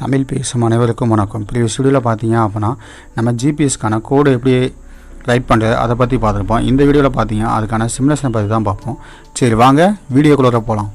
தமிழ் பேசும் அனைவருக்கும் வணக்கம். ப்ரீவியஸ் வீடியோவில் பார்த்தீங்க அப்படின்னா நம்ம ஜிபிஎஸ்க்கான கோடு எப்படி ரைட் பண்ணுறது அதை பற்றி பார்த்துருப்போம். இந்த வீடியோவில் பார்த்தீங்க அதுக்கான சிமுலேஷனை பற்றி தான் பார்ப்போம். சரி வாங்க வீடியோக்குள்ளே போகலாம்.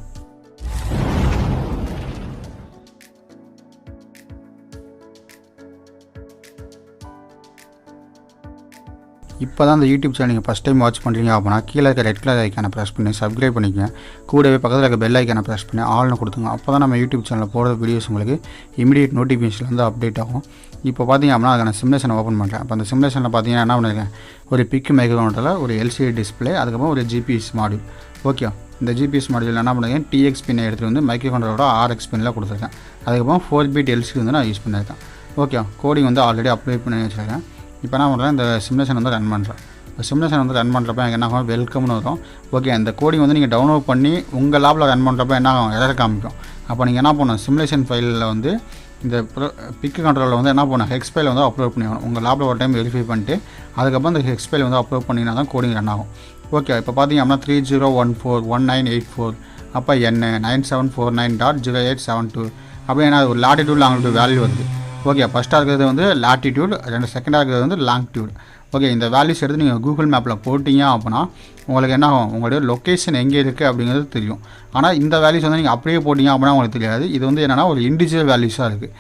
இப்போ தான் இந்த யூடியூப் சேனல் நீங்கள் ஃபஸ்ட் டைம் வாட்ச் பண்ணுறீங்க அப்படின்னா கீழே இருக்க ரெட் கலர் ஐக்கானை ப்ரெஸ் பண்ணி சப்ஸ்கிரைப் பண்ணிக்கங்க. கூடவே பக்கத்தில் இருக்க பெல் ஐக்கானை ப்ரெஸ் பண்ணி ஆல்னு கொடுத்துங்க. அப்போ தான் நம்ம யூடியூப் சேனலில் போடுற வீடியோஸ் உங்களுக்கு இமீடியட் நோட்டிஃபிகேஷன் வந்து அப்டேட் ஆகும். இப்போ பார்த்தீங்க அப்படின்னா அதுக்கான சிமுலேஷனை ஓப்பன் பண்ணுறேன். அப்போ அந்த சிமுலேஷனில் பார்த்தீங்கன்னா என்ன பண்ணியிருக்கேன், ஒரு PIC மைக்ரோகண்ட்ரோலர், ஒரு LCD டிஸ்பிளே, அதுக்கப்புறம் ஒரு GPS மாடியூல். ஓகே, இந்த GPS மாடியூல் என்ன பண்ணியிருக்கேன், TX பின்னை எடுத்துகிட்டு வந்து மைக்ரோகண்ட்ரோலரோட RX பின்னில் கொடுத்துருக்கேன். அதுக்கப்புறம் 4-bit LCD வந்து நான் யூஸ் பண்ணியிருக்கேன். ஓகே, கோடிங் வந்து ஆல்ரெடி அப்ளை பண்ணி வச்சுருக்கேன். இப்போ என்ன பண்ணுறேன், இந்த சிமுலேஷன் வந்து ரன் பண்ணுறேன். சிமுலேஷன் வந்து ரன் பண்ணுறப்ப எனக்கு என்ன ஆகும், வெல்கம்னு வரும். ஓகே, அந்த கோடிங் வந்து நீங்கள் டவுன்லோட் பண்ணி உங்கள் லேபில் ரன் பண்ணுறப்ப என்ன ஆகும், எரர் காமிக்கும். அப்போ நீங்கள் என்ன பண்ணணும், சிமுலேஷன் ஃபைலில் வந்து இந்த PIC கண்ட்ரோலில் வந்து என்ன பண்ணணும், ஹெக்ஸ் ஃபைல் வந்து அப்லோட் பண்ணிக்கணும். உங்கள் லேபில் ஒரு டைம் வெரிஃபை பண்ணிட்டு அதுக்கப்புறம் இந்த ஹெக்ஸ் ஃபைல் வந்து அப்லோட் பண்ணிங்கன்னா தான் கோடிங் ரன் ஆகும். ஓகே, இப்போ பார்த்தீங்க அப்படின்னா 30141984 அப்போ N9749.0872 அப்படி என்ன ஒரு லாட்டிடியூட் லாங்கிடியூட் வேல்யூ வருது. ஓகே, ஃபஸ்ட்டாக இருக்கிறது வந்து லாட்டிடியூட், செகண்டாக இருக்கிறது வந்து லாங்கிடியூட். ஓகே, இந்த வேல்யூஸ் எடுத்து நீங்கள் கூகுள் மேப்பில் போட்டிங்க அப்படின்னா உங்களுக்கு என்ன ஆகும், உங்களுடைய லொக்கேஷன் எங்கே இருக்குது அப்படிங்கிறது தெரியும். ஆனால் இந்த வேல்யூஸ் வந்து நீங்கள் அப்படியே போட்டிங்க அப்படின்னா உங்களுக்கு தெரியாது. இது வந்து என்னென்னா ஒரு இண்டிவிஜுவல் வேல்யூஸாக இருக்குது.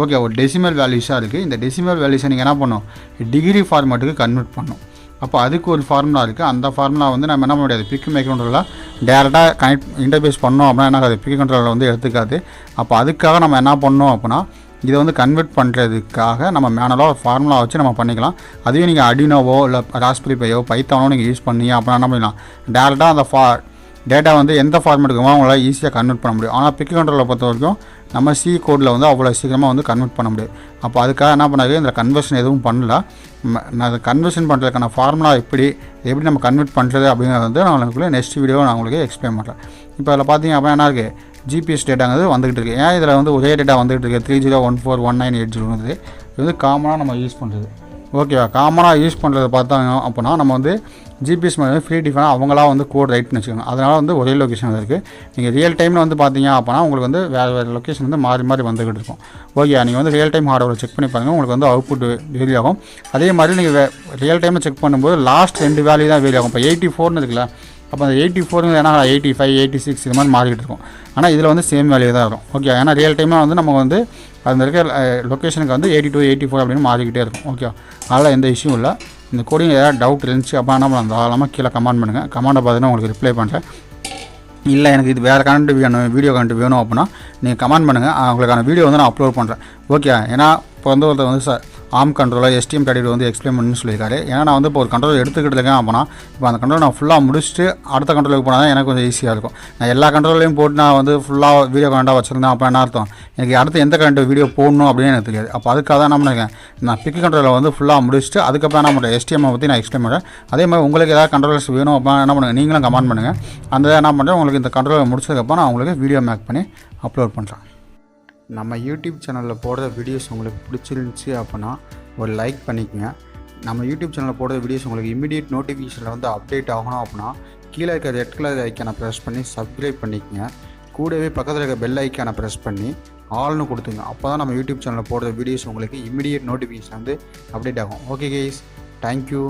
ஓகே, ஒரு டெசிமல் வேல்யூஸாக இருக்குது. இந்த டெசிமல் வேல்யூஸை நீங்கள் என்ன பண்ணணும், டிகிரி ஃபார்மேட்டுக்கு கன்வெர்ட் பண்ணணும். அப்போ அதுக்கு ஒரு ஃபார்முலா இருக்குது. அந்த ஃபார்முலா வந்து நம்ம என்ன பண்ண முடியாது, PIC மைக்ரோகண்ட்ரோலரில் டேரெக்டாக கனெக்ட் இன்டர்ஃபேஸ் பண்ணோம் அப்படின்னா என்ன ஆகாது, PIC கண்ட்ரோலரில் வந்து எடுத்துக்காது. அப்போ அதுக்காக நம்ம என்ன பண்ணோம் அப்படின்னா இதை வந்து கன்வெர்ட் பண்ணுறதுக்காக நம்ம மேனுவலாக ஒரு ஃபார்முலா வச்சு நம்ம பண்ணிக்கலாம். அதுவே நீங்கள் அடினோவோ இல்லை ராஸ்பெரி பையோ பைத்தானோ நீங்கள் யூஸ் பண்ணீங்க அப்படின்னா என்ன பண்ணிக்கலாம், டேரெக்டாக அந்த டேட்டா வந்து எந்த ஃபார்மேட்டுக்குமோ அவங்களால ஈஸியாக கன்வெர்ட் பண்ண முடியும். ஆனால் PIC கண்ட்ரோலை பொறுத்த வரைக்கும் நம்ம C கோடில் வந்து அவ்வளோ சீக்கிரமாக வந்து கன்வெர்ட் பண்ண முடியாது. அப்போ அதுக்காக என்ன பண்ணாது, இந்த கன்வர்ஷன் எதுவும் பண்ணல. நான் அதை கன்வர்ஷன் பண்ணுறதுக்கான ஃபார்முலா எப்படி நம்ம கன்வெர்ட் பண்ணுறது அப்படிங்கிறது வந்து நான் உங்களுக்கு நெக்ஸ்ட் வீடியோ நான் உங்களுக்கு எக்ஸ்பிளைன் பண்ணுறேன். இப்போ அதில் பார்த்தீங்க அப்படின்னா என்ன இருக்குது, GPS டேட்டாங்கிறது வந்துகிட்டு இருக்குது. ஏன் இதில் வந்து ஒரே டேட்டா வந்துகிட்டு இருக்குது, 30141980 இது வந்து காமனாக நம்ம யூஸ் பண்ணுறது. ஓகேவா, காமனாக யூஸ் பண்ணுறது பார்த்தாங்க அப்படின்னா நம்ம வந்து GPS வந்து ஃப்ரீ டிஃபனாக அவங்களா வந்து கோட் ரைட் பண்ணி வச்சுக்கோங்க. அதனால் வந்து ஒரே லொக்கேஷன் இருக்குது. நீங்கள் ரியல் டைமில் வந்து பார்த்தீங்க அப்படின்னா உங்களுக்கு வந்து வேறு லொக்கேஷன் வந்து மாறி வந்துக்கிட்டு இருக்கும். ஓகே, நீங்கள் வந்து ரியல் டைம் ஹார்ட்வேர் செக் பண்ணி பாருங்கள், உங்களுக்கு வந்து அவுட்புட் வேரி ஆகும். அதே மாதிரி நீங்கள் ரியல் டைமில் செக் பண்ணும்போது லாஸ்ட் 2 வேல்யூ தான் வேரி ஆகும். இப்போ 84ன்னு இருக்குல்ல, அப்போ அந்த 84 என்ன 85 86 இது மாதிரி மாறிக்கிட்டு இருக்கும். ஆனால் இதில் வந்து சேம் வேல்யூ தான் வரும். ஓகே, ஏன்னா ரியல் டைமாக வந்து நம்ம வந்து அந்த இருக்க லொக்கேஷனுக்கு வந்து 82 84 அப்படின்னு மாறிக்கிட்டே இருக்கும். ஓகே, அதனால் எந்த இஷ்யூ இல்லை. இந்த கோடிங் ஏதாவது டவுட் இருந்துச்சு அப்போ நம்ம தாராளமாக கீழே கமெண்ட் பண்ணுங்கள். கமெண்டை பார்த்தீங்கன்னா உங்களுக்கு ரிப்ளை பண்ணுறேன். இல்லை எனக்கு இது வேறு கண்டென்ட் வேணும், வீடியோ கண்டென்ட் வேணும் அப்படின்னா நீங்கள் கமெண்ட் பண்ணுங்கள், உங்களுக்கான வீடியோ வந்து நான் அப்லோட் பண்ணுறேன். ஓகே, ஏன்னா இப்போ வந்து ஒருத்தர் வந்து ARM கண்ட்ரோலர் STM32 வந்து எக்ஸ்பிளைன் பண்ணணும்னு சொல்லியிருக்காரு. ஏன்னா நான் வந்து இப்போ ஒரு கண்ட்ரோலர் எடுத்துக்கிட்டு இருக்கேன் அப்படின்னா இப்போ அந்த கண்ட்ரோல் நான் ஃபுல்லாக முடிச்சுட்டு அடுத்த கண்ட்ரோலுக்கு போனால் தான் எனக்கு கொஞ்சம் ஈஸியாக இருக்கும். நான் எல்லா கண்ட்ரோலையும் போட்டு நான் வந்து ஃபுல்லாக வீடியோ கரண்டாக வச்சுருந்தேன் அப்போ என்ன அர்த்தம், எனக்கு அடுத்து எந்த கரண்ட் வீடியோ போடணும் அப்படின்னு எனக்கு தெரியாது. அப்போ அதுக்காக தான் என்ன பண்ணிருக்கேன், நான் PIC கண்ட்ரோலர் வந்து ஃபுல்லாக முடிச்சுட்டு அதுக்கப்புறம் என்ன பண்ணுறேன், STM பற்றி நான் எக்ஸ்பிளைன் பண்ணுறேன். அதே மாதிரி உங்களுக்கு ஏதாவது கண்ட்ரோலர்ஸ் வேணும் அப்போ என்ன பண்ணுங்கள், நீங்களும் கமெண்ட் பண்ணுங்கள். அந்த என்ன பண்ணுறேன், உங்களுக்கு இந்த கண்ட்ரோலர் முடிச்சதுக்கப்புறம் நான் உங்களுக்கு வீடியோ மேக் பண்ணி அப்லோட் பண்ணுறேன். நம்ம யூடியூப் சேனலில் போடுற வீடியோஸ் உங்களுக்கு பிடிச்சிருந்துச்சி அப்படின்னா ஒரு லைக் பண்ணிக்கங்க. நம்ம யூடியூப் சேனலில் போடுற வீடியோஸ் உங்களுக்கு இமீடியட் நோட்டிஃபிகேஷனில் வந்து அப்டேட் ஆகணும் அப்படின்னா கீழே இருக்க ரெட் கலர் ஐக்கானை ப்ரெஸ் பண்ணி சப்ஸ்கிரைப் பண்ணிக்கங்க. கூடவே பக்கத்தில் இருக்க பெல் ஐக்கானை ப்ரெஸ் பண்ணி ஆல்னு கொடுத்துங்க. அப்போ தான் நம்ம யூடியூப் சேனலில் போடுற வீடியோஸ் உங்களுக்கு இமீடியட் நோட்டிஃபிகேஷன் வந்து அப்டேட் ஆகும். Okay guys, thank you.